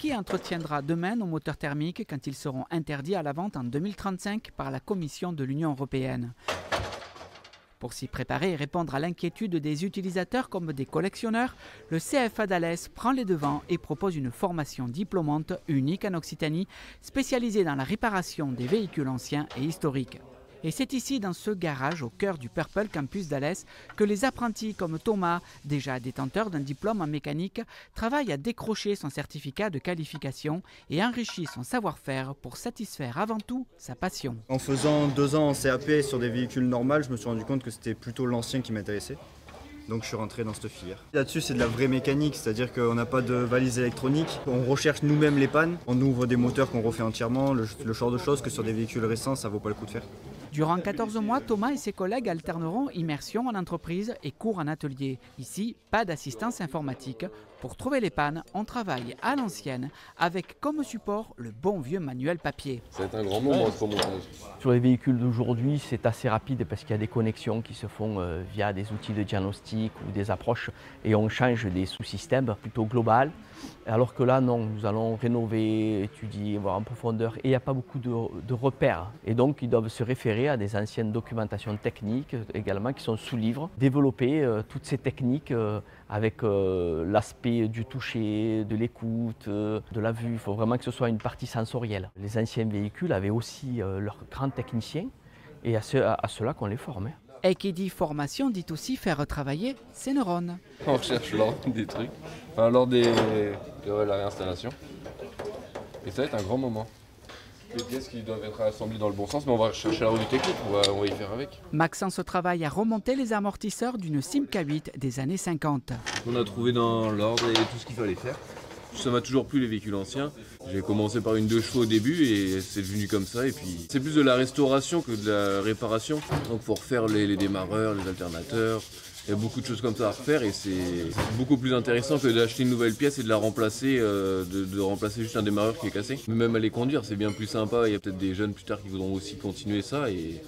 Qui entretiendra demain nos moteurs thermiques quand ils seront interdits à la vente en 2035 par la Commission de l'Union européenne? Pour s'y préparer et répondre à l'inquiétude des utilisateurs comme des collectionneurs, le CFA d'Alès prend les devants et propose une formation diplômante unique en Occitanie, spécialisée dans la réparation des véhicules anciens et historiques. Et c'est ici, dans ce garage au cœur du Purple Campus d'Alès, que les apprentis comme Thomas, déjà détenteur d'un diplôme en mécanique, travaillent à décrocher son certificat de qualification et enrichit son savoir-faire pour satisfaire avant tout sa passion. En faisant 2 ans en CAP sur des véhicules normaux, je me suis rendu compte que c'était plutôt l'ancien qui m'intéressait. Donc je suis rentré dans cette filière. Là-dessus, c'est de la vraie mécanique, c'est-à-dire qu'on n'a pas de valise électronique. On recherche nous-mêmes les pannes, on ouvre des moteurs qu'on refait entièrement, le genre de choses que sur des véhicules récents, ça ne vaut pas le coup de faire. Durant 14 mois, Thomas et ses collègues alterneront immersion en entreprise et cours en atelier. Ici, pas d'assistance informatique. Pour trouver les pannes, on travaille à l'ancienne avec comme support le bon vieux manuel papier. Ça va être un grand moment ce remontage. Sur les véhicules d'aujourd'hui, c'est assez rapide parce qu'il y a des connexions qui se font via des outils de diagnostic ou des approches et on change des sous-systèmes plutôt global. Alors que là, non, nous allons rénover, étudier, voir en profondeur et il n'y a pas beaucoup de repères. Et donc, ils doivent se référer à des anciennes documentations techniques également qui sont sous livre. Développer toutes ces techniques avec l'aspect du toucher, de l'écoute, de la vue. Il faut vraiment que ce soit une partie sensorielle. Les anciens véhicules avaient aussi leurs grands techniciens et à ceux-là qu'on les forme. Et qui dit formation dit aussi faire travailler ses neurones. On recherche lors des trucs, enfin lors de la réinstallation. Et ça va être un grand moment. Les pièces qui doivent être assemblées dans le bon sens, mais on va chercher la revue technique, on va y faire avec. Maxence travaille à remonter les amortisseurs d'une Simca 8 des années 50. On a trouvé dans l'ordre et tout ce qu'il fallait faire. Ça m'a toujours plu les véhicules anciens. J'ai commencé par une 2 chevaux au début et c'est devenu comme ça. Et puis c'est plus de la restauration que de la réparation. Donc il faut refaire les démarreurs, les alternateurs. Il y a beaucoup de choses comme ça à refaire et c'est beaucoup plus intéressant que d'acheter une nouvelle pièce et de la remplacer, de remplacer juste un démarreur qui est cassé. Même à les conduire, c'est bien plus sympa. Il y a peut-être des jeunes plus tard qui voudront aussi continuer ça et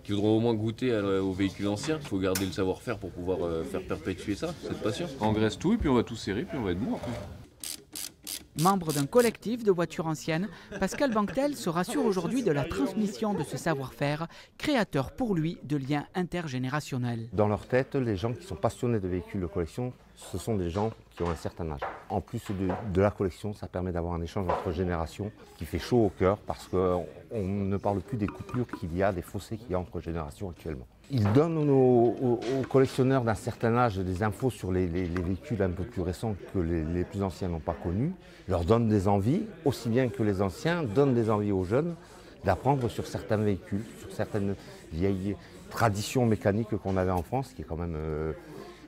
qui voudront au moins goûter aux véhicules anciens. Il faut garder le savoir-faire pour pouvoir faire perpétuer ça, cette passion. On engraisse tout et puis on va tout serrer puis on va être bon après. Membre d'un collectif de voitures anciennes, Pascal Banquetel se rassure aujourd'hui de la transmission de ce savoir-faire, créateur pour lui de liens intergénérationnels. Dans leur tête, les gens qui sont passionnés de véhicules de collection, ce sont des gens qui ont un certain âge. En plus de la collection, ça permet d'avoir un échange entre générations qui fait chaud au cœur parce qu'on ne parle plus des coupures qu'il y a, des fossés qu'il y a entre générations actuellement. Ils donnent aux collectionneurs d'un certain âge des infos sur les véhicules un peu plus récents que les plus anciens n'ont pas connus. Ils leur donnent des envies, aussi bien que les anciens donnent des envies aux jeunes d'apprendre sur certains véhicules, sur certaines vieilles traditions mécaniques qu'on avait en France, qui est quand même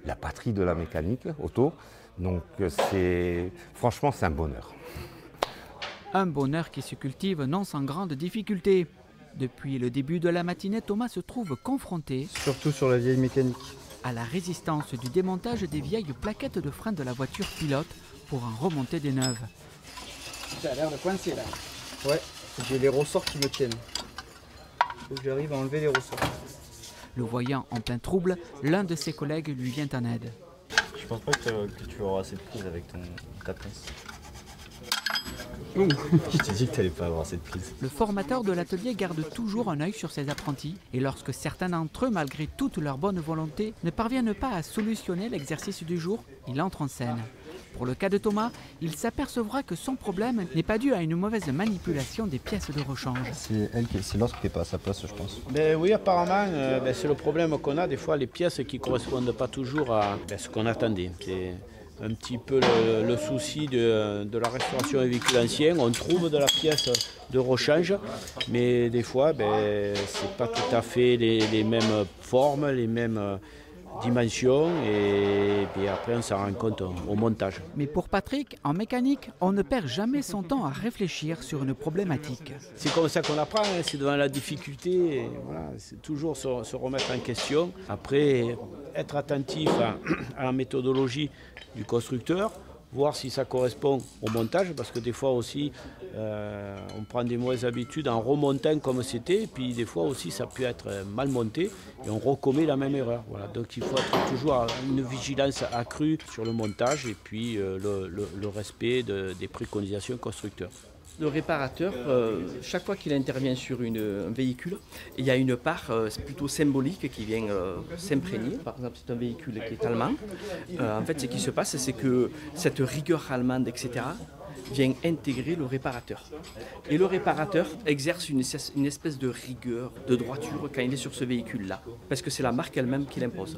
la patrie de la mécanique auto. Donc franchement, c'est un bonheur. Un bonheur qui se cultive non sans grande difficulté. Depuis le début de la matinée, Thomas se trouve confronté, Surtout sur la vieille mécanique. à la résistance du démontage des vieilles plaquettes de frein de la voiture pilote pour en remonter des neuves. Ça a l'air de coincer là. Ouais, j'ai les ressorts qui me tiennent. Faut que j'arrive à enlever les ressorts. Le voyant en plein trouble, l'un de ses collègues lui vient en aide. Je pense pas que tu auras assez de prise avec ta pince. Je t'ai dit que t'allais pas avoir cette prise. Le formateur de l'atelier garde toujours un œil sur ses apprentis et lorsque certains d'entre eux, malgré toute leur bonne volonté, ne parviennent pas à solutionner l'exercice du jour, il entre en scène. Pour le cas de Thomas, il s'apercevra que son problème n'est pas dû à une mauvaise manipulation des pièces de rechange. C'est l'autre qui n'est pas à sa place, je pense. Oui, apparemment, c'est le problème qu'on a. Des fois, les pièces qui ne correspondent pas toujours à ce qu'on attendait. C'est un petit peu le souci de la restauration des véhicules anciens. On trouve de la pièce de rechange, mais des fois, c'est pas tout à fait les mêmes formes, les mêmes dimensions, et puis après on s'en rend compte au montage. Mais pour Patrick, en mécanique, on ne perd jamais son temps à réfléchir sur une problématique. C'est comme ça qu'on apprend, hein, c'est devant la difficulté, et voilà, c'est toujours se remettre en question. Après, être attentif à la méthodologie du constructeur voir si ça correspond au montage, parce que des fois aussi on prend des mauvaises habitudes en remontant comme c'était, et puis des fois aussi ça peut être mal monté et on recommet la même erreur. Voilà. Donc il faut être toujours à une vigilance accrue sur le montage et puis le respect des préconisations constructeurs. Le réparateur, chaque fois qu'il intervient sur un véhicule, il y a une part plutôt symbolique qui vient s'imprégner. Par exemple, c'est un véhicule qui est allemand. En fait, ce qui se passe, c'est que cette rigueur allemande, etc., vient intégrer le réparateur. Et le réparateur exerce une espèce de rigueur, de droiture quand il est sur ce véhicule-là, parce que c'est la marque elle-même qui l'impose.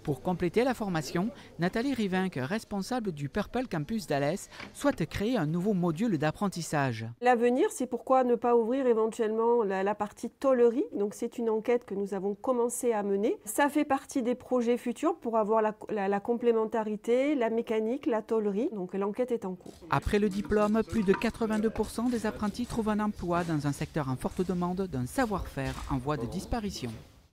Pour compléter la formation, Nathalie Rivinck, responsable du Purple Campus d'Alès, souhaite créer un nouveau module d'apprentissage. L'avenir, c'est pourquoi ne pas ouvrir éventuellement la partie tôlerie. Donc c'est une enquête que nous avons commencé à mener. Ça fait partie des projets futurs pour avoir la complémentarité, la mécanique, la tôlerie. Donc l'enquête est en cours. Après le diplôme, plus de 82% des apprentis trouvent un emploi dans un secteur en forte demande d'un savoir-faire en voie de disparition.